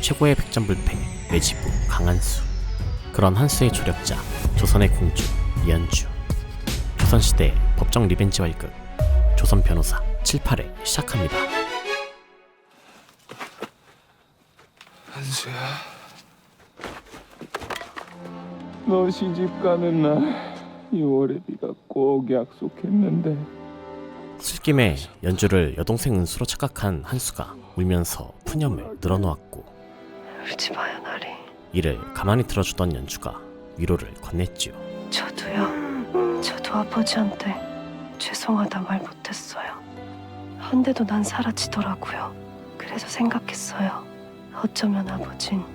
최고의 백전불패 외지부 강한수. 그런 한수의 조력자 조선의 공주 이연주. 조선시대 법정 리벤지 월극 조선 변호사 7, 8회 시작합니다. 한수야, 너 시집 가는 날 2월에 네가 꼭 약속했는데. 술김에 연주를 여동생 은수로 착각한 한수가 울면서 푸념을 늘어놓았고, 울지 마요, 나리. 이를 가만히 들어주던 연주가 위로를 건넸지요. 저도 아버지한테 죄송하다 말 못했어요. 헌데도 난 사라지더라고요. 그래서 생각했어요. 어쩌면 아버진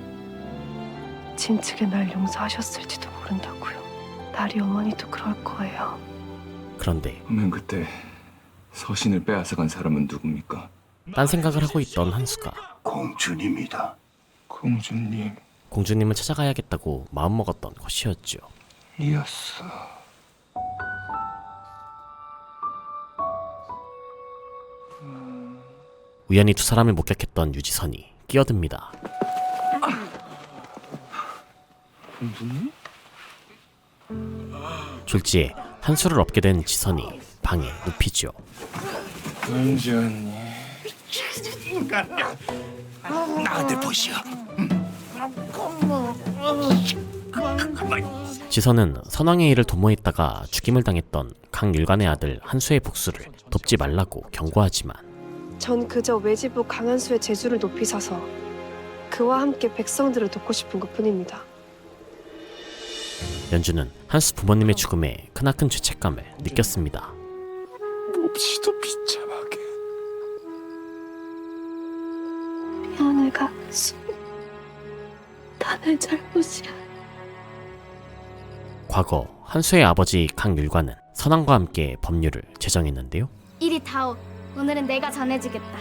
진즉에 날 용서하셨을지도 모른다고요. 나리 어머니도 그럴 거예요. 그런데 그러면 그때 서신을 빼앗아간 사람은 누굽니까? 딴 생각을 하고 있던 한수가 공주님이다. 공주님 공주님을 찾아가야겠다고 마음먹었던 것이었지요. 이었어. 우연히 두 사람을 목격했던 유지선이 끼어듭니다. 공주님? 졸지에 한수를 업게 된 지선이 방에 눕히지요. 공주 언니. 나한테 보시오. 지선은 선왕의 일을 도모했다가 죽임을 당했던 강율관의 아들 한수의 복수를 돕지 말라고 경고하지만 전 그저 외지부 강한수의 재주를 높이 사서 그와 함께 백성들을 돕고 싶은 것뿐입니다. 연주는 한수 부모님의 죽음에 크나큰 죄책감을 느꼈습니다. 몹시도 비참하게. 미안해, 강한수. 다 내 잘못이야. 과거 한수의 아버지 강율관은 선왕과 함께 법률을 제정했는데요. 이리 다오. 오늘은 내가 전해주겠다.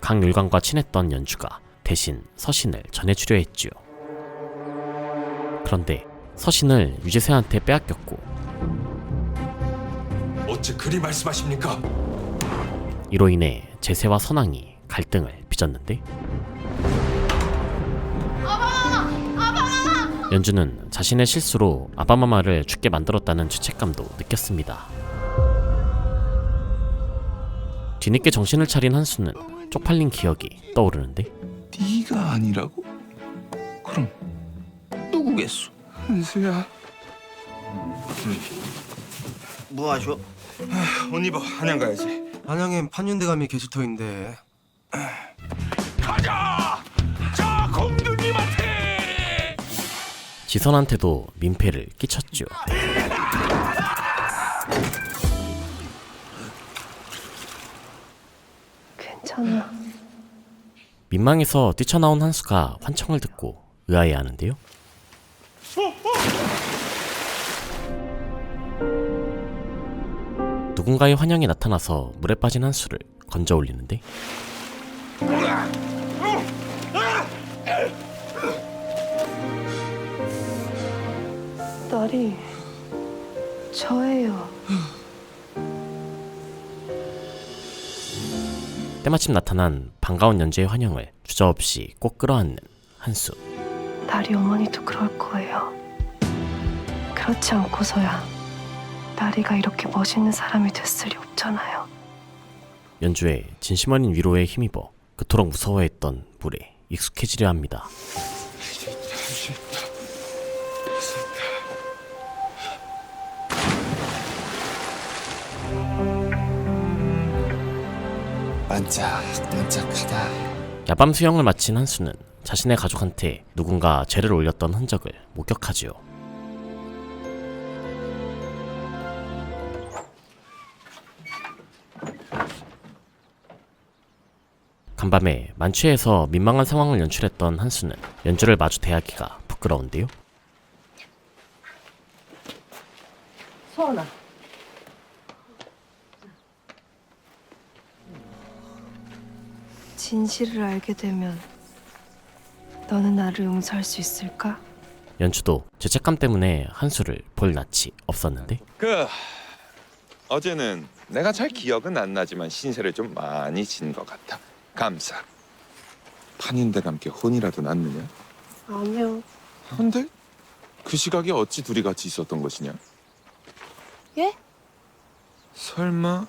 강율관과 친했던 연주가 대신 서신을 전해주려 했지요. 그런데 서신을 유재세한테 빼앗겼고, 어째 그리 말씀하십니까? 이로 인해 제세와 선왕이 갈등을 빚었는데 연주는 자신의 실수로 아바마마를 죽게 만들었다는 죄책감도 느꼈습니다. 뒤늦게 정신을 차린 한수는 쪽팔린 기억이 떠오르는데 네가 아니라고? 그럼 누구겠소? 한수야. 뭐 하쇼? 옷 입어, 한양 가야지. 한양엔 판윤대감이 계실 터인데. 가자! 자, 공주님한테! 지선한테도 민폐를 끼쳤죠. 괜찮아. 민망해서 뛰쳐나온 한수가 환청을 듣고 의아해하는데요. 누군가의 환영이 나타나서 물에 빠진 한수를 건져 올리는데 나리, 저예요. 때마침 나타난 반가운 연주의 환영을 주저없이 꼭 끌어안는 한수. 나리 어머니도 그럴 거예요. 그렇지 않고서야 나리가 이렇게 멋있는 사람이 됐을 리 없잖아요. 연주의 진심 어린 위로에 힘입어 그토록 무서워했던 물에 익숙해지려 합니다. 반짝반짝하다. 야밤 수영을 마친 한수는 자신의 가족한테 누군가 죄를 올렸던 흔적을 목격하지요. 간밤에 만취해서 민망한 상황을 연출했던 한수는 연주를 마주 대하기가 부끄러운데요. 소원아. 진실을 알게 되면 너는 나를 용서할 수 있을까? 연주도 죄책감 때문에 한수를 볼 낯이 없었는데 어제는 내가 잘 기억은 안 나지만 신세를 좀 많이 진 것 같아. 감사. 판인대가 함께 혼이라도 났느냐? 아니요. 근데 그 시각에 어찌 둘이 같이 있었던 것이냐? 예? 설마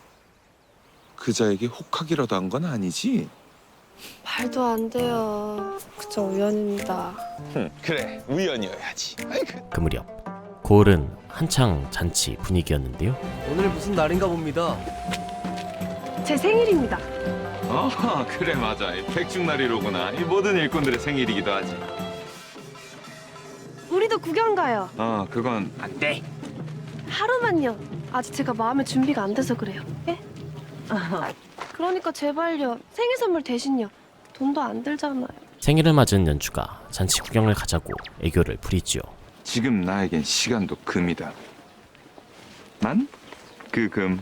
그자에게 혹하기라도 한 건 아니지? 말도 안 돼요. 그저 우연입니다. 그래, 우연이어야지. 그 무렵 고을은 한창 잔치 분위기였는데요. 오늘 무슨 날인가 봅니다. 제 생일입니다. 그래 맞아. 백중날이로구나. 이 모든 일꾼들의 생일이기도 하지. 우리도 구경 가요. 그건 안 돼. 하루만요. 아직 제가 마음의 준비가 안 돼서 그래요. 예? 그러니까 제발요. 생일 선물 대신요. 돈도 안 들잖아요. 생일을 맞은 연주가 잔치 구경을 가자고 애교를 부리지요. 지금 나에겐 시간도 금이다. 난 그 금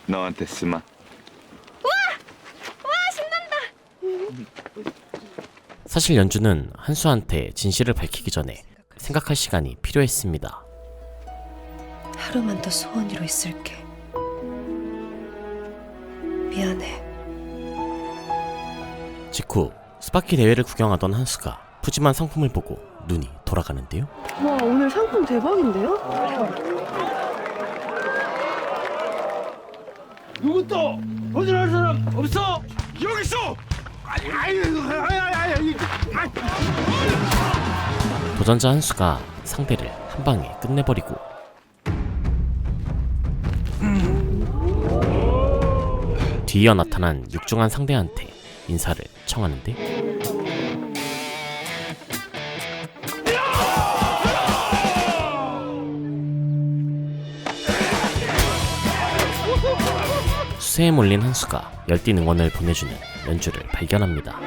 너한테 쓰마. 사실 연주는 한수한테 진실을 밝히기 전에 생각할 시간이 필요했습니다. 하루만 더 소원이로 있을게. 미안해. 직후 스파키 대회를 구경하던 한수가 푸짐한 상품을 보고 눈이 돌아가는데요. 와, 오늘 상품 대박인데요? 누구 또 도전할 사람 없어? 여기 있어. 도전자 한수가 상대를 한 방에 끝내버리고 뒤이어 나타난 육중한 상대한테 인사를 청하는데 수세에 몰린 한수가 열띤 응원을 보내주는 연주를 발견합니다.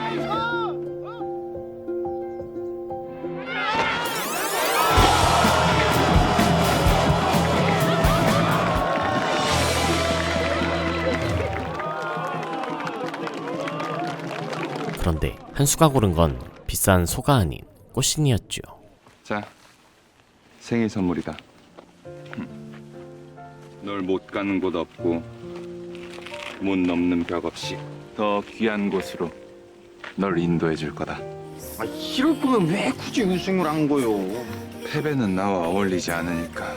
그런데 한수가 고른 건 비싼 소가 아닌 꽃신이었죠. 자, 생일 선물이다. 널 못 가는 곳 없고 못 넘는 벽 없이 더 귀한 곳으로 널 인도해 줄 거다. 이럴 거면 왜 굳이 우승을 한 거요? 패배는 나와 어울리지 않으니까.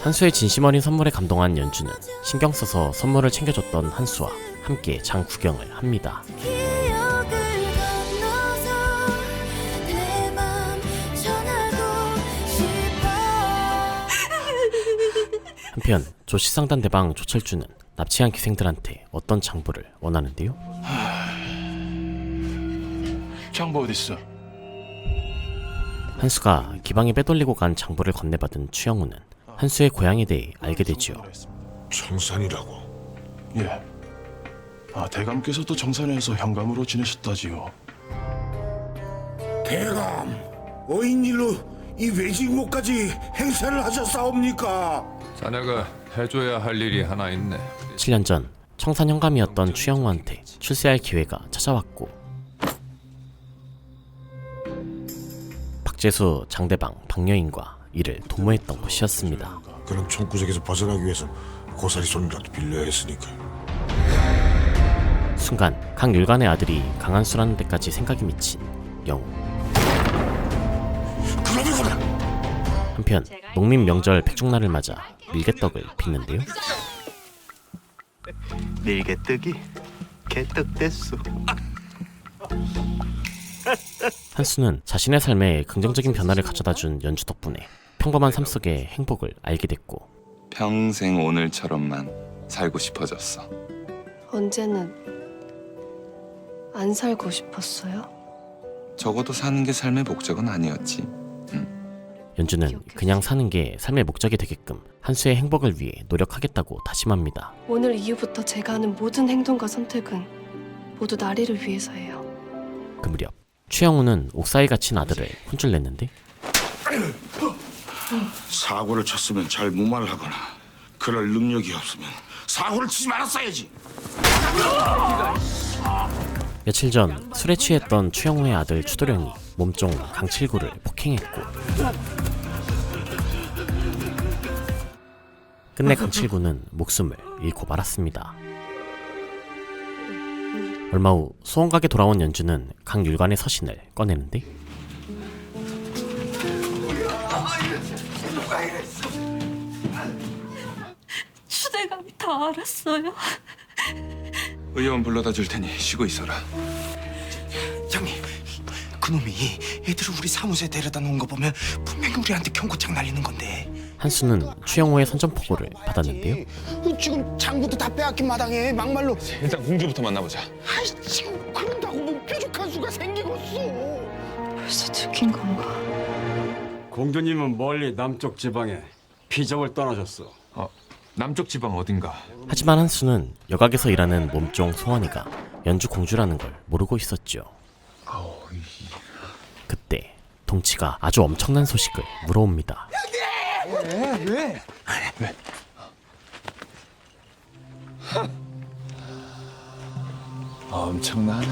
한수의 진심 어린 선물에 감동한 연주는 신경 써서 선물을 챙겨줬던 한수와 함께 장 구경을 합니다. 한편 조시상단 대방 조철주는 납치한 기생들한테 어떤 장부를 원하는데요. 장부 어딨어? 한수가 기방에 빼돌리고 간 장부를 건네받은 추영우는 한수의 고향에 대해 알게 되지요. 청산이라고. 예. 대감께서도 정산에서 현감으로 지내셨다지요. 대감, 어인일로 이 외직목까지 행사를 하셨사옵니까? 자네가 해줘야 할 일이 하나 있네. 7년 전 청산 현감이었던 추영우한테 출세할 기회가 찾아왔고 박재수, 장대방, 박여인과 이를 도모했던 곳이었습니다. 그런 총구석에서 벗어나기 위해서 고사리 손이라도 빌려야 했으니까. 순간 강율간의 아들이 강한수라는 데까지 생각이 미친 영우. 한편 농민 명절 백중날을 맞아 밀개떡을 빚는데요. 밀개떡이 개떡 됐어. 한수는 자신의 삶에 긍정적인 변화를 가져다준 연주 덕분에 평범한 삶 속의 행복을 알게 됐고 평생 오늘처럼만 살고 싶어졌어. 언제는 안 살고 싶었어요? 적어도 사는 게 삶의 목적은 아니었지. 연주는 그냥 사는 게 삶의 목적이 되게끔 한수의 행복을 위해 노력하겠다고 다짐합니다. 오늘 이후부터 제가 하는 모든 행동과 선택은 모두 나리를 위해서예요. 그 무렵 추영우는 옥사에 갇힌 아들을 혼쭐 냈는데 사고를 쳤으면 잘 무마를 하거나 그럴 능력이 없으면 사고를 치지 말았어야지. 며칠 전 술에 취했던 추영우의 아들 추도령이 몸종 강칠구를 폭행했고 끝내 강칠구는 목숨을 잃고 말았습니다. 얼마 후 소원각에 돌아온 연주는 강율관의 서신을 꺼내는데 추대감이 다 알았어요. 의원 불러다 줄 테니 쉬고 있어라. 형님, 그놈이 애들을 우리 사무소에 데려다 놓은 거 보면 분명히 우리한테 경고장 날리는 건데. 한수는 추영호의 선전포고를 받았는데요. 지금 장부도 다 빼앗긴 마당에 막말로. 일단 공주부터 만나보자. 아이, 지금 그런다고 뭐 뾰족한 수가 생기겠어. 벌써 들킨 건가? 공주님은 멀리 남쪽 지방에 피정을 떠나셨어. 남쪽 지방 어딘가. 하지만 한수는 여각에서 일하는 몸종 송환이가 연주 공주라는 걸 모르고 있었죠. 그때 동치가 아주 엄청난 소식을 물어옵니다. 왜? 엄청나네.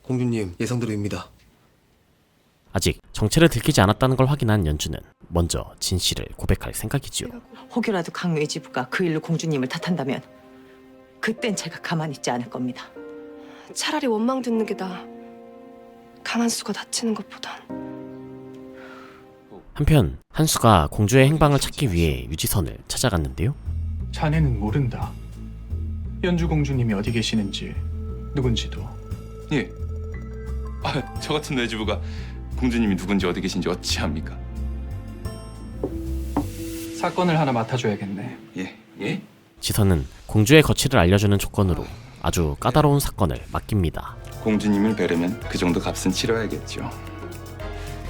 공주님, 예상대로입니다. 아직 정체를 들키지 않았다는 걸 확인한 연주는 먼저 진실을 고백할 생각이지요. 혹여라도 강 외지부가 그 일로 공주님을 탓한다면 그땐 제가 가만히 있지 않을 겁니다. 차라리 원망 듣는 게 나아. 강한수가 다치는 것보단. 한편 한수가 공주의 행방을 찾기 위해 유지선을 찾아갔는데요. 자네는 모른다. 연주 공주님이 어디 계시는지 누군지도. 예. 저 같은 내주부가 공주님이 누군지 어디 계신지 어찌합니까? 사건을 하나 맡아줘야겠네. 예? 지선은 공주의 거취를 알려주는 조건으로 아주 까다로운 사건을 맡깁니다. 공주님을 뵈려면 그 정도 값은 치러야겠죠.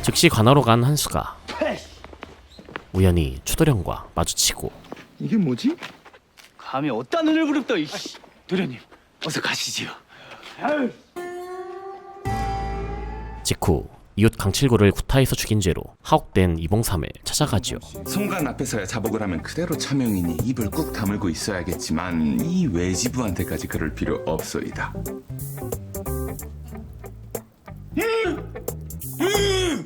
즉시 관하로 간 한수가 우연히 추도령과 마주치고 이게 뭐지? 감히 어디다 눈을 부릅떠, 이씨. 도련님, 어서 가시지요. 직후 이웃 강칠구를 구타해서 죽인 죄로 하옥된 이봉삼을 찾아가지요. 송간 앞에서야 자복을 하면 그대로 차명이니 입을 꾹 다물고 있어야겠지만 이 외지부한테까지 그럴 필요 없소이다.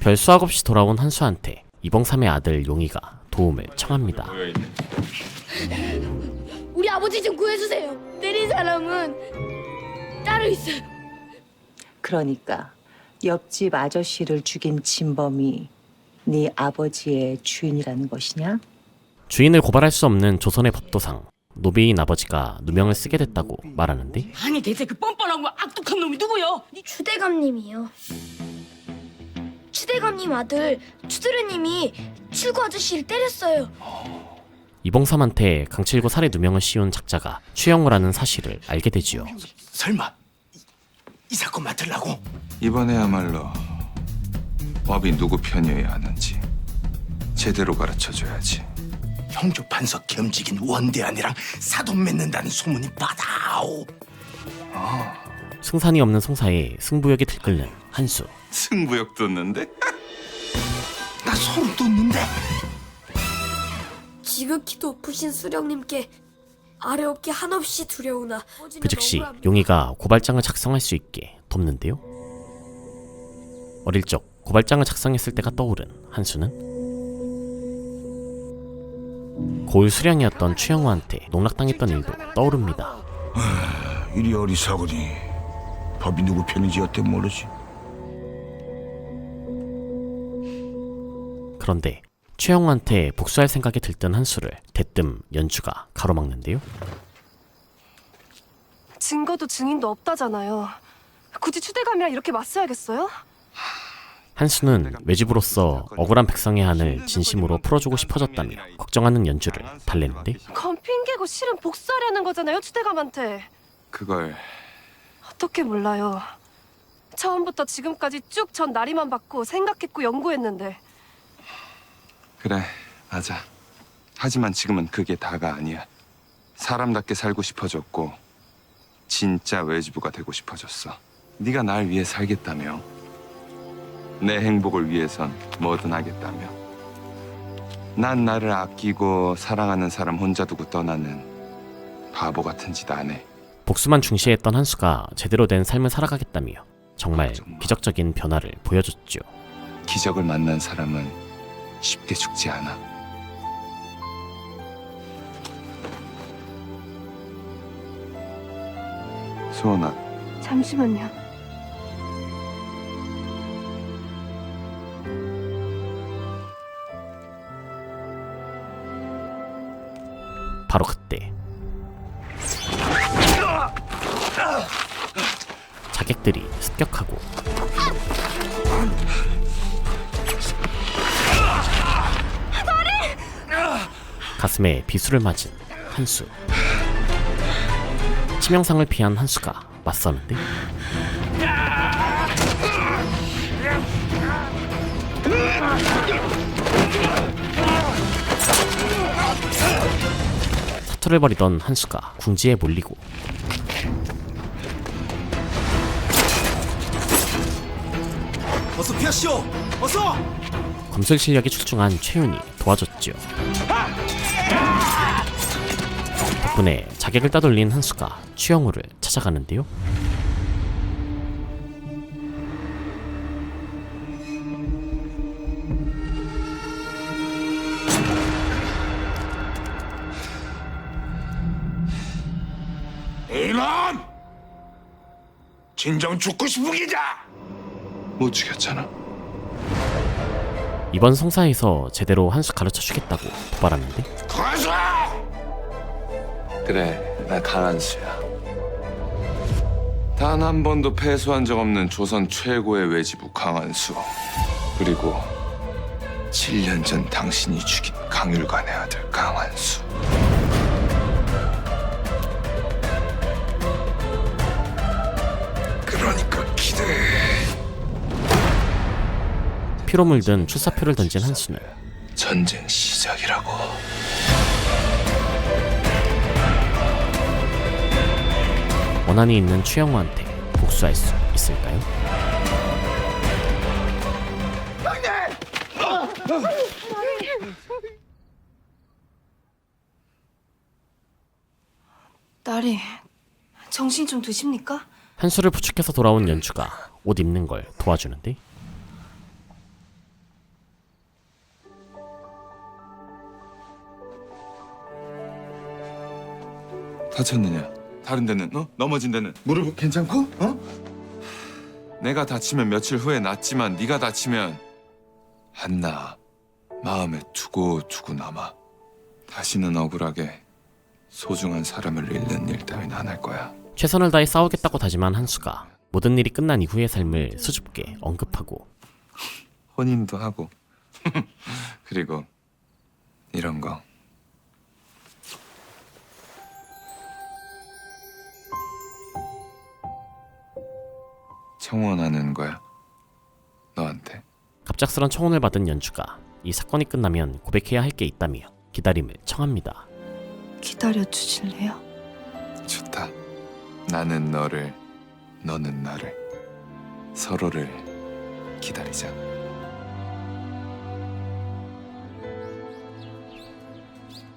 별 수학 없이 돌아온 한수한테 이봉삼의 아들 용의가 도움을 청합니다. 우리 아버지 좀 구해주세요. 때린 사람은 따로 있어요. 그러니까 옆집 아저씨를 죽인 진범이 네 아버지의 주인이라는 것이냐? 주인을 고발할 수 없는 조선의 법도상 노비인 아버지가 누명을 쓰게 됐다고 말하는데 아니 대체 그 뻔뻔하고 악독한 놈이 누구요? 추대감님이요. 추대감님 아들 추드르님이 칠구 아저씨를 때렸어요. 이봉삼한테 강칠구 살해 누명을 씌운 작자가 추영우라는 사실을 알게 되지요. 설마 이 사건 맡으려고? 이번에야말로 법이 누구 편이어야 하는지 제대로 가르쳐줘야지. 형조 판석 겸직인 원대한이랑 사돈 맺는다는 소문이 바다오. 승산이 없는 송사에 승부욕에 들끓는 한수. 승부욕 돋는데? 나 소름 돋는데. 지극히 높으신 수령님께 아래 없게 한없이 두려우나 그 즉시 용의가 고발장을 작성할 수 있게 돕는데요. 어릴 적 고발장을 작성했을 때가 떠오른 한수는 고을 수령이었던 추영우한테 농락당했던 일도 떠오릅니다. 이리 어리석으니 법이 누구 편인지 여태 모르지. 그런데 추영우한테 복수할 생각에 들뜬 한수를 대뜸 연주가 가로막는데요. 증거도 증인도 없다잖아요. 굳이 추대감이랑 이렇게 맞서야겠어요? 한수는 외집으로서 억울한 백성의 한을 진심으로 풀어주고 싶어졌다며 걱정하는 연주를 달래는데 건 핑계고 실은 복수하려는 거잖아요, 추대감한테. 그걸 어떻게 몰라요. 처음부터 지금까지 쭉 전 나리만 받고 생각했고 연구했는데. 그래, 맞아. 하지만 지금은 그게 다가 아니야. 사람답게 살고 싶어졌고 진짜 외지부가 되고 싶어졌어. 네가 날 위해 살겠다며. 내 행복을 위해선 뭐든 하겠다며. 난 나를 아끼고 사랑하는 사람 혼자 두고 떠나는 바보 같은 짓 안 해. 복수만 중시했던 한수가 제대로 된 삶을 살아가겠다며 정말 기적적인 변화를 보여줬죠. 기적을 만난 사람은 쉽게 죽지 않아. 수원아, 잠시만요. 바로 그때 자객들이 습격하고 가슴에 비수를 맞은 한수. 치명상을 피한 한수가 맞서는데 사투를 벌이던 한수가 궁지에 몰리고 어서 피하시오. 어서. 검술 실력이 출중한 최윤이 도와줬죠. 덕분에 자객을 따돌린 한수가 추영우를 찾아가는데요. 이놈! 진정 죽고 싶은 기자. 못 죽였잖아. 이번 성사에서 제대로 한수 가르쳐주겠다고 도발하는데 가서. 그래, 나 강한수야. 단 한 번도 패소한 적 없는 조선 최고의 외지부 강한수. 그리고 7년 전 당신이 죽인 강율관의 아들 강한수. 그러니까 기대해. 피로 물든 출사표를 던진 한수는 전쟁 시작이라고. 원한이 있는 추영우한테 복수할 수 있을까요? 딸이 정신 좀 드십니까? 한수를 부축해서 돌아온 연주가 옷 입는 걸 도와주는데 다쳤느냐? 다른 데는? 넘어진 데는? 무릎 괜찮고? 내가 다치면 며칠 후에 낫지만 네가 다치면 안 나아. 마음에 두고두고 남아. 다시는 억울하게 소중한 사람을 잃는 일 따윈 안 할 거야. 최선을 다해 싸우겠다고 다짐한 한수가 모든 일이 끝난 이후의 삶을 수줍게 언급하고 혼인도 하고 그리고 이런 거. 청혼하는 거야. 너한테. 갑작스런 청혼을 받은 연주가 이 사건이 끝나면 고백해야 할 게 있다며 기다림을 청합니다. 기다려 주실래요? 좋다. 나는 너를, 너는 나를. 서로를 기다리자.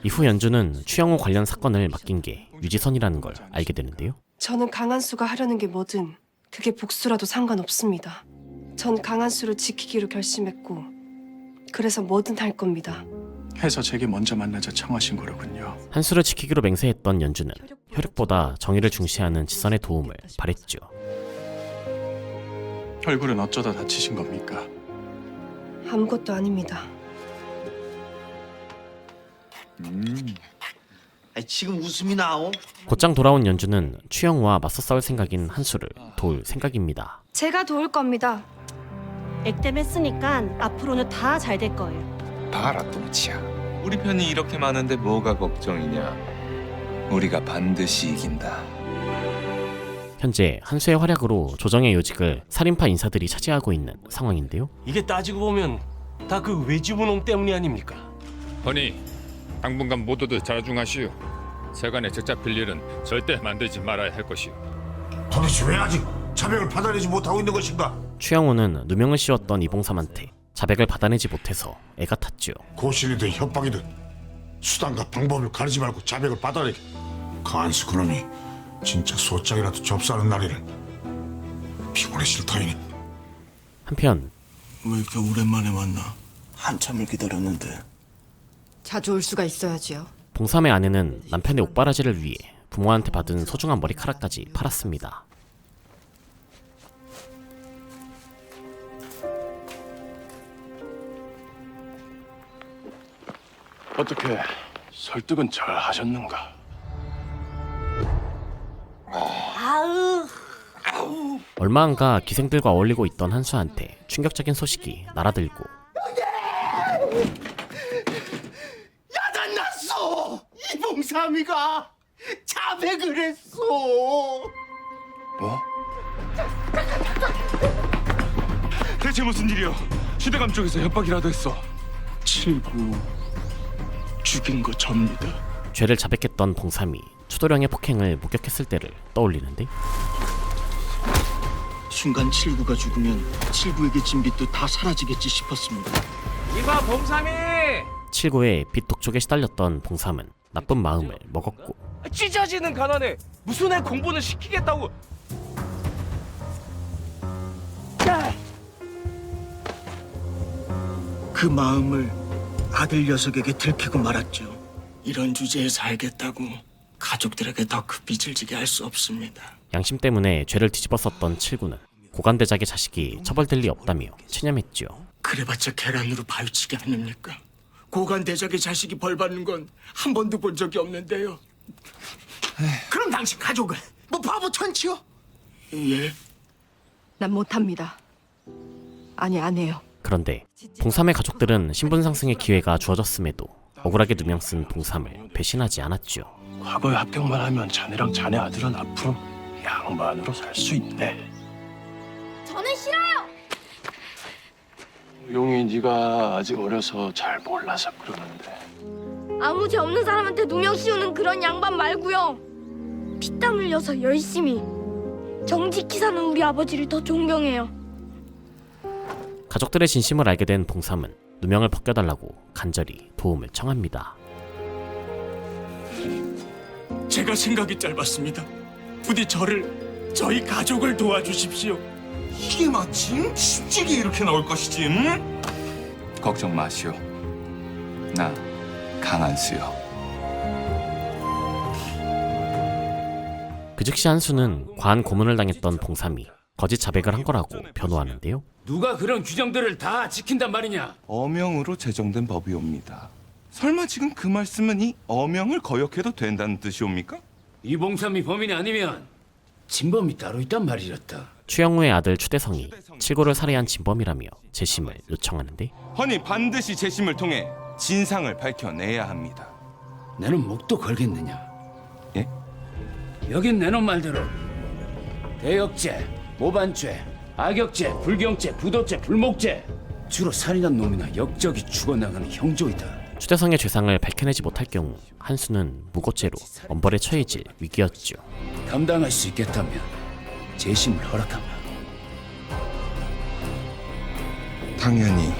이후 연주는 추영우 관련 사건을 맡긴 게 유지선이라는 걸 알게 되는데요. 저는 강한수가 하려는 게 뭐든 그게 복수라도 상관없습니다. 전 강한수를 지키기로 결심했고 그래서 뭐든 할 겁니다. 해서 제게 먼저 만나자 청하신 거로군요. 한수를 지키기로 맹세했던 연주는 혈육보다 정의를 중시하는 지선의 도움을 바랬죠. 얼굴은 어쩌다 다치신 겁니까? 아무것도 아닙니다. 지금 웃음이 나오? 곧장 돌아온 연주는 추영우와 맞서 싸울 생각인 한수를 도울 생각입니다. 제가 도울 겁니다. 액땜했으니까 앞으로는 다 잘 될 거예요. 봐라 똥치야. 우리 편이 이렇게 많은데 뭐가 걱정이냐. 우리가 반드시 이긴다. 현재 한수의 활약으로 조정의 요직을 살인파 인사들이 차지하고 있는 상황인데요. 이게 따지고 보면 다 그 외지부 놈 때문이 아닙니까? 허니, 당분간 모두들 자중하시오. 세간에 적잡힐 일은 절대 만들지 말아야 할 것이오. 도대체 왜 아직 자백을 받아내지 못하고 있는 것인가? 추영우는 누명을 씌웠던 이봉삼한테 자백을 받아내지 못해서 애가 탔죠. 고실이든 협박이든 수단과 방법을 가리지 말고 자백을 받아내게. 강한수 그놈이 진짜 소짝이라도 접수하는 날이를 피곤해 싫다이니. 한편 왜 이렇게 오랜만에 만나? 한참을 기다렸는데. 자주 올 수가 있어야지요. 봉삼의 아내는 남편의 옥바라지를 위해 부모한테 받은 소중한 머리카락까지 팔았습니다. 어떻게 설득은 잘 하셨는가? 얼마 안가 기생들과 어울리고 있던 한수한테 충격적인 소식이 날아들고 야단났어! 이봉삼이가 자백을 했어! 뭐? 대체 무슨 일이요? 휴대감 쪽에서 협박이라도 했어. 칠구 죽인 거 접니다. 죄를 자백했던 봉삼이 추도령의 폭행을 목격했을 때를 떠올리는데 순간 칠구가 죽으면 칠구에게 진 빚도 다 사라지겠지 싶었습니다. 이봐 봉삼이! 칠구의 빚 독촉에 시달렸던 봉삼은 나쁜 마음을 먹었고 찢어지는 가난에 무슨 애 공부는 시키겠다고. 그 마음을 아들 녀석에게 들키고 말았죠. 이런 주제에 살겠다고 가족들에게 더 그 빚을 지게 할 수 없습니다. 양심 때문에 죄를 뒤집었었던 칠구는 고관대작의 자식이 처벌될 리 없다며 체념했죠. 그래봤자 계란으로 바위치기 아닙니까? 고관대작의 자식이 벌받는 건 한 번도 본 적이 없는데요. 그럼 당신 가족은 뭐 바보 천치요? 예. 난 못합니다. 아니, 안 해요. 그런데 봉삼의 가족들은 신분 상승의 기회가 주어졌음에도 억울하게 누명 쓴 봉삼을 배신하지 않았죠. 과거에 합격만 하면 자네랑 자네 아들은 앞으로 양반으로 살 수 있네. 저는 싫어요. 용이 네가 아직 어려서 잘 몰라서 그러는데 아무 죄 없는 사람한테 누명 씌우는 그런 양반 말고요. 피땀 흘려서 열심히 정직히 사는 우리 아버지를 더 존경해요. 가족들의 진심을 알게 된 봉삼은 누명을 벗겨달라고 간절히 도움을 청합니다. 제가 생각이 짧았습니다. 부디 저희 가족을 도와주십시오. 이게 마침 쉽지게 이렇게 나올 것이지. 응? 걱정 마시오. 나 강한수요. 그 즉시 한수는 과한 고문을 당했던 봉삼이 거짓 자백을 한 거라고 변호하는데요. 누가 그런 규정들을 다 지킨단 말이냐? 어명으로 제정된 법이옵니다. 설마 지금 그 말씀은 이 어명을 거역해도 된다는 뜻이옵니까? 이봉삼이 범인이 아니면 진범이 따로 있단 말이었다. 추영우의 아들 추대성이 칠구를 살해한 진범이라며 재심을 요청하는데 허니 반드시 재심을 통해 진상을 밝혀내야 합니다. 내는 목도 걸겠느냐? 예? 여긴 내놓은 말대로 대역죄, 모반죄, 악역죄, 불경죄, 부도죄, 불목죄 주로 살인한 놈이나 역적이 죽어나가는 형조이다. 추대성의 죄상을 밝혀내지 못할 경우 한수는 무고죄로 엄벌에 처해질 위기였죠. 감당할 수 있겠다면 재심을 허락한다. 당연히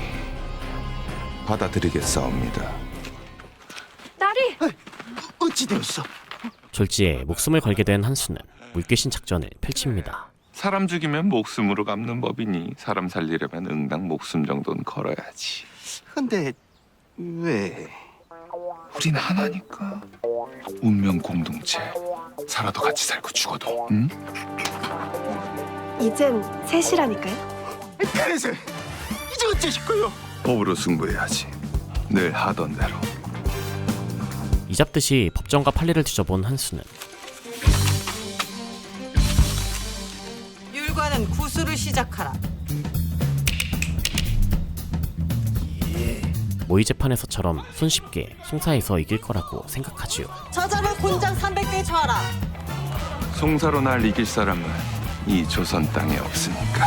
받아들이겠사옵니다. 딸이 어찌 되었어? 졸지에 목숨을 걸게 된 한수는 물귀신 작전을 펼칩니다. 사람 죽이면 목숨으로 갚는 법이니 사람 살리려면 응당 목숨 정도는 걸어야지. 근데 왜? 우린 하나니까. 운명 공동체. 살아도 같이 살고 죽어도. 응? 이젠 셋이라니까요. 그래서 이제 어쩌실 거요? 법으로 승부해야지. 늘 하던 대로. 이잡듯이 법정과 판례를 뒤져본 한수는 율과는 구수를 시작하라. 모의 재판에서처럼 손쉽게 송사에서 이길 거라고 생각하지요. 저자를 곤장 300대 처하라. 송사로 날 이길 사람은 이 조선 땅에 없으니까.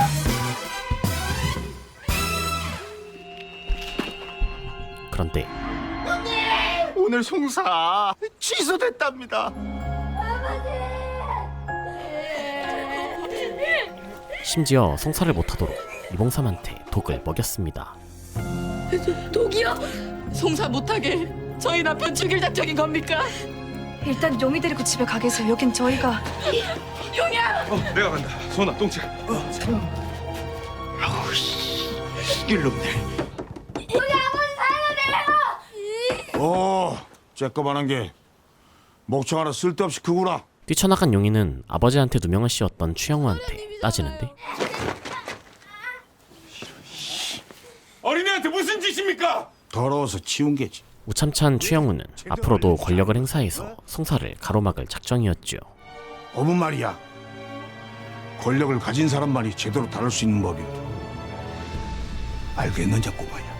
그런데 오늘 송사 취소됐답니다. 심지어 송사를 못하도록 이봉삼한테 독을 먹였습니다. 독이요? 송사 못하게 저희 남편 죽일 작정인 겁니까? 일단 용이 데리고 집에 가 계세요. 여긴 저희가. 용이야! 내가 간다. 소나 똥채. 이놈들. 용이야! 쬐끄만한 게 목청 하나 쓸데없이 크구나. 뛰쳐나간 용인은 아버지한테 누명을 씌웠던 추영우한테 따지는데 어린애한테 무슨 짓입니까? 더러워서 치운 게지. 우참찬 추영우는 앞으로도 권력을 행사해서 송사를 가로막을 작정이었죠. 법은 말이야. 권력을 가진 사람만이 제대로 다룰 수 있는 법이오. 알겠는지 꼬마야.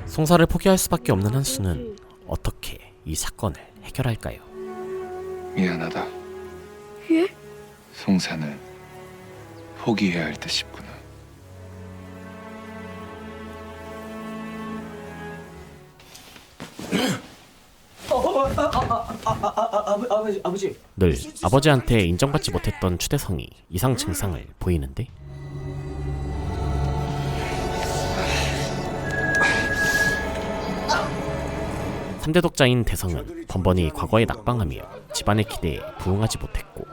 송사를 포기할 수밖에 없는 한수는 어떻게 이 사건을 해결할까요? 미안하다. 예? 송사는 포기해야 할 듯 싶구나. 아버지. 늘 아버지한테 인정받지 못했던 추대성이 이상 증상을 보이는데 삼대 독자인 대성은 번번이 과거에 낙방하며 집안의 기대에 부응하지 못했고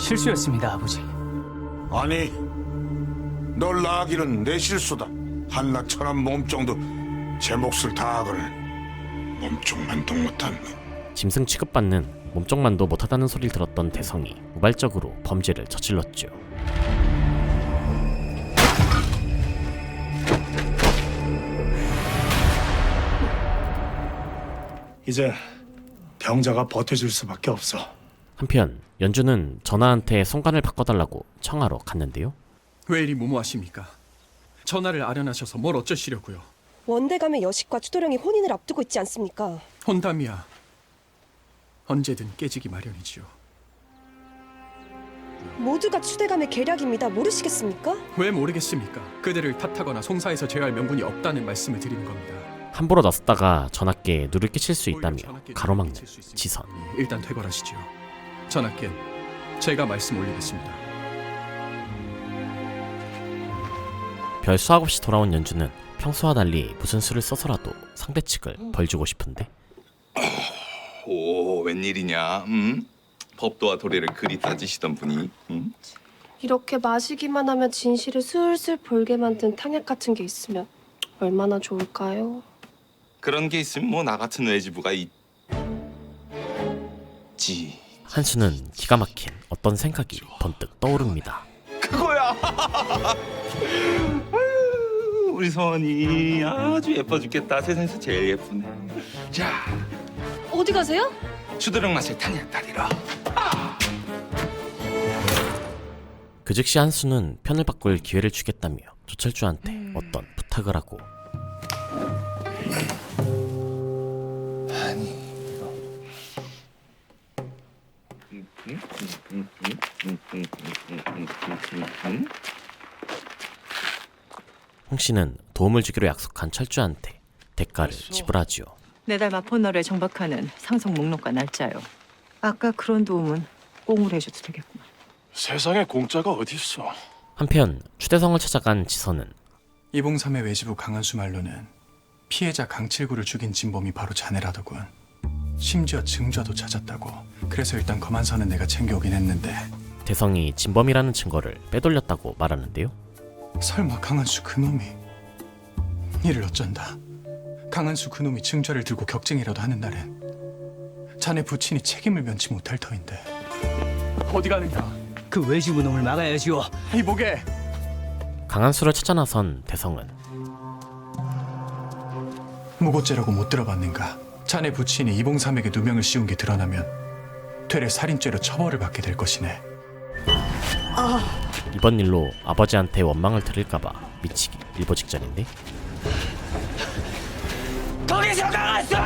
실수였습니다, 아버지. 아니, 널 낳기는 내 실수다. 한낱 천한 몸종도 제 몫을 다하거늘 몸종만도 못한 너. 짐승 취급받는 몸종만도 못하다는 소리를 들었던 대성이 우발적으로 범죄를 저질렀죠. 이제 병자가 버텨줄 수밖에 없어. 한편 연주는 전하한테 송간을 바꿔달라고 청하러 갔는데요. 왜 이리 무모하십니까? 전하를 아련하셔서 뭘 어쩌시려고요? 원대감의 여식과 추도령이 혼인을 앞두고 있지 않습니까? 혼담이야 언제든 깨지기 마련이지요. 모두가 추대감의 계략입니다. 모르시겠습니까? 왜 모르겠습니까? 그들을 탓하거나 송사에서 제어할 명분이 없다는 말씀을 드리는 겁니다. 함부로 나섰다가 전하께 누를 끼칠 수 있다며 가로막는 지선. 일단 퇴거하시지요. 전하께 제가 말씀 올리겠습니다. 별 수학 없이 돌아온 연주는 평소와 달리 무슨 수를 써서라도 상대 측을 벌주고 싶은데 오, 웬일이냐? 법도와 도리를 그리 따지시던 분이. 이렇게 마시기만 하면 진실을 술술 볼게 만든 탕약 같은 게 있으면 얼마나 좋을까요? 그런 게 있으면 뭐 나 같은 외지부가 있지. 한수는 기가 막힌 어떤 생각이 번뜩 떠오릅니다. 그거야. 우리 서원이 아주 예뻐 죽겠다. 세상에서 제일 예쁘네. 자, 어디 가세요? 추도령 맛의 탄약 다리라. 그 즉시 한수는 편을 바꿀 기회를 주겠다며 조철주한테 어떤 부탁을 하고 홍씨는 도움을 주기로 약속한 철주한테 대가를 지불하지요. 내달 마포너를 정박하는 상속 목록과 날짜요. 아까 그런 도움은 꽁으로 해줘도 되겠구만. 세상에 공짜가 어딨어. 한편 추대성을 찾아간 지선은 이봉삼의 외지부 강한수 말로는 피해자 강칠구를 죽인 진범이 바로 자네라더군. 심지어 증거도 찾았다고. 그래서 일단 검안서는 내가 챙겨오긴 했는데 대성이 진범이라는 증거를 빼돌렸다고 말하는데요. 설마 강한수 그놈이 이를 어쩐다. 강한수 그놈이 증거를 들고 격쟁이라도 하는 날엔 자네 부친이 책임을 면치 못할 터인데. 어디 가는가? 그 외지부 놈을 막아야지요. 이보게. 강한수를 찾아 나선 대성은 무고죄라고 못 들어봤는가? 자네 부친이 이봉삼에게 누명을 씌운 게 드러나면 되레 살인죄로 처벌을 받게 될 것이네. 이번 일로 아버지한테 원망을 들을까봐 미치기 일보 직전인데 거기서 강한수!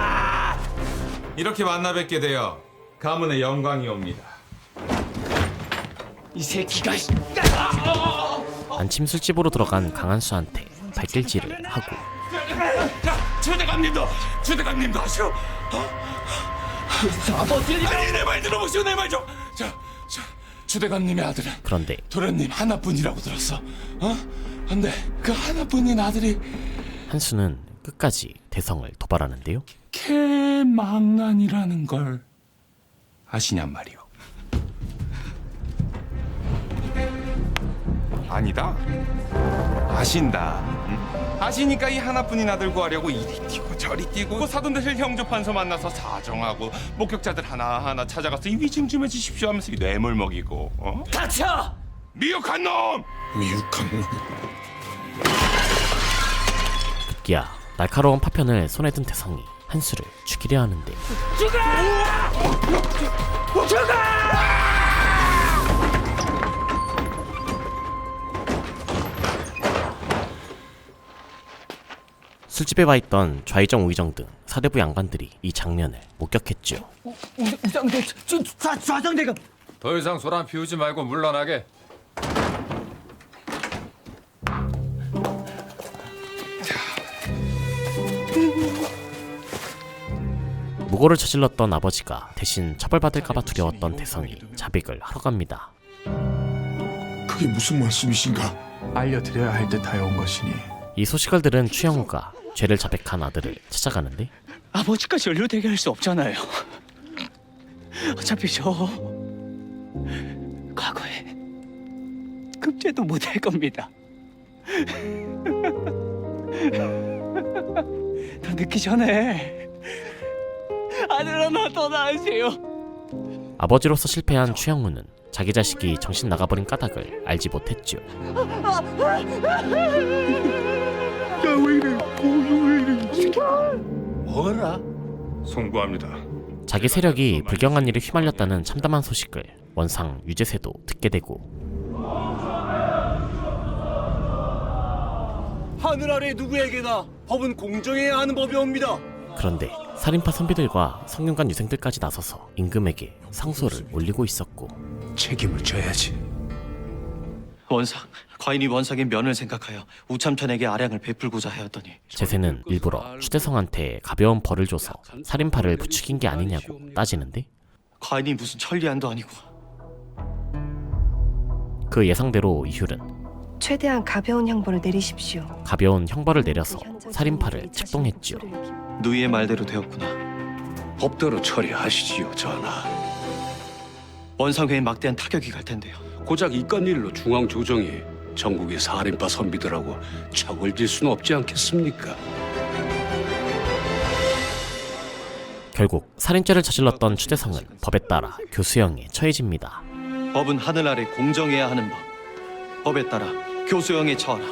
이렇게 만나 뵙게 되어 가문의 영광이옵니다. 이 새끼가 안침 술집으로 들어간 강한수한테 발길질을 하고 주대감님도 하시오. 아니 내 말 들어보시오. 내 말 좀. 주대감님의 아들은 그런데 도련님 하나뿐이라고 들었어. 근데 그 하나뿐인 아들이 한수는 끝까지 대성을 도발하는데요. 개망난이라는 걸 아시냔 말이오. 아니다. 아신다. 응? 아시니까 이 하나뿐인 아들 구하려고 이리 뛰고 저리 뛰고 사돈들 형조판서 만나서 사정하고 목격자들 하나하나 찾아가서 이 위증 좀 해주십시오 하면서 이 뇌물 먹이고 닥쳐! 미혹한 놈! 미육한 놈. 급기야 날카로운 파편을 손에 든 태성이 한수를 죽이려 하는데 술집에 와 있던 좌의정 우의정 등 사대부 양반들이 이 장면을 목격했죠. 우상대, 좌상대가 더 이상 소란 피우지 말고 물러나게. 무고를 저질렀던 아버지가 대신 처벌받을까봐 두려웠던 태성이 자백을 하러 갑니다. 그게 무슨 말씀이신가? 알려드려야 할 듯하여 온 것이니 이 소식을 들은 추영우가 죄를 자백한 아들을 찾아가는데 아버지까지 연루되게 할 수 없잖아요. 어차피 저 과거에 급제도 못할 겁니다. 더 늦기 전에 아들 하나 더 낳으세요. 아버지로서 실패한 추영우는 자기 자식이 정신 나가버린 까닭을 알지 못했죠. 뭐라? 송구합니다. 자기 세력이 불경한 일에 휘말렸다는 참담한 소식을 원상 유재세도 듣게 되고 하늘 아래 누구에게나 법은 공정해야 하는 법이옵니다. 그런데 살인파 선비들과 성균관 유생들까지 나서서 임금에게 상소를 올리고 있었고 책임을 져야지. 원상, 과인이 원상의 면을 생각하여 우참천에게 아량을 베풀고자 하였더니 제세는 일부러 추대성한테 가벼운 벌을 줘서 살인파를 부추긴 게 아니냐고 따지는데 과인이 무슨 천리안도 아니고 그 예상대로 이효는 최대한 가벼운 형벌을 내리십시오. 가벼운 형벌을 내려서 살인파를 책동했죠. 누이의 말대로 되었구나. 법대로 처리하시지요, 전하. 원상회에 막대한 타격이 갈 텐데요. 고작 이깟 일로 중앙조정이 전국의 살인파 선비들하고 척을 질 수는 없지 않겠습니까? 결국 살인죄를 저질렀던 추대성은 법에 따라 교수형에 처해집니다. 법은 하늘 아래 공정해야 하는 법. 법에 따라 교수형에 처하라.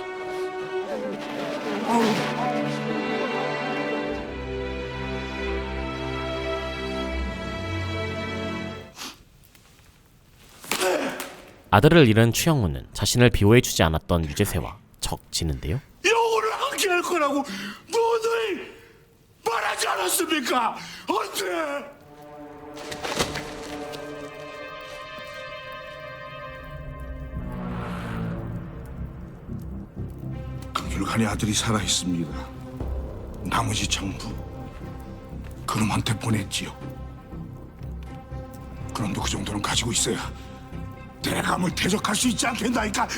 아들을 잃은 추영우는 자신을 비호해주지 않았던 유재세와 적지는데요. 영혼을 함께할 거라고 너희들이 말하지 않았습니까? 안돼! 강율간의 아들이 살아있습니다. 나머지 전부 그놈한테 보냈지요. 그놈도 그 정도는 가지고 있어야 대감을 대적할 수 있지 않겠나이까?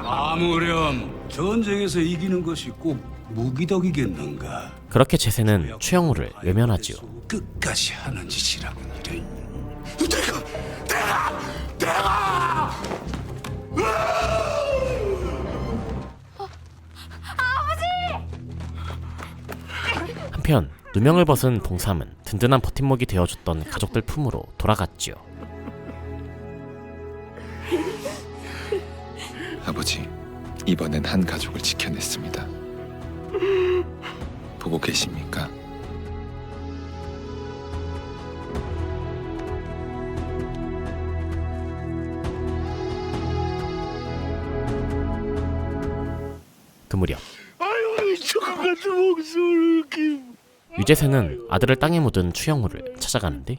아무렴 전쟁에서 이기는 것이 꼭 무기덕이겠는가? 그렇게 제세는 추영우를 외면하지요. 끝까지 하는 짓이라고 이래. 내가! 한편 누명을 벗은 동삼은 든든한 버팀목이 되어줬던 가족들 품으로 돌아갔지요. 아버지, 이번엔 한 가족을 지켜냈습니다. 보고 계십니까? 그 무렵 아유, 저거 같은 목소리. 유재세는 아들을 땅에 묻은 추영우를 찾아가는데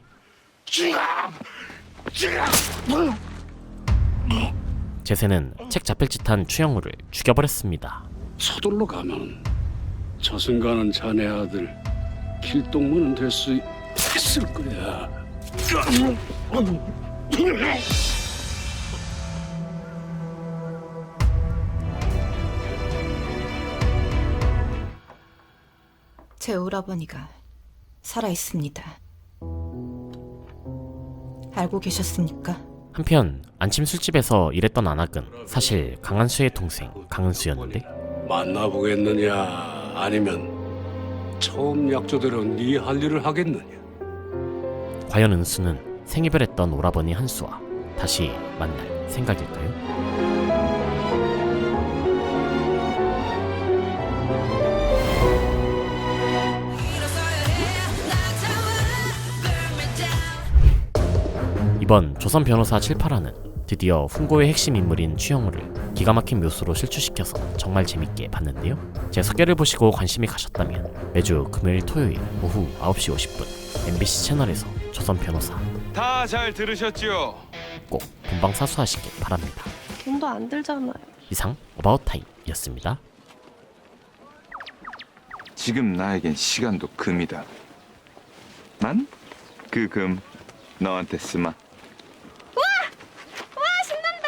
제세는 책 잡힐 짓한 추영우를 죽여버렸습니다. 서둘러 가면 저승가는 자네 아들 길동무는 될 수 있을 거야. 제 오라버니가 살아 있습니다. 알고 계셨습니까? 한편 안침 술집에서 일했던 안학은 사실 강한수의 동생 강은수였는데 만나보겠느냐 아니면 처음 약조대로 네 할 일을 하겠느냐. 과연 은수는 생이별했던 오라버니 한수와 다시 만날 생각일까요? 이번 조선 변호사 7~8화는 드디어 훈고의 핵심 인물인 추영우를 기가 막힌 묘수로 실추시켜서 정말 재밌게 봤는데요. 제 소개를 보시고 관심이 가셨다면 매주 금요일 토요일 오후 9시 50분 MBC 채널에서 조선 변호사 다 잘 들으셨지요? 꼭 본방 사수하시길 바랍니다. 돈도 안 들잖아요. 이상 어바웃타임이었습니다. 지금 나에겐 시간도 금이다. 만 그 금 너한테 쓰마. 와 신난다.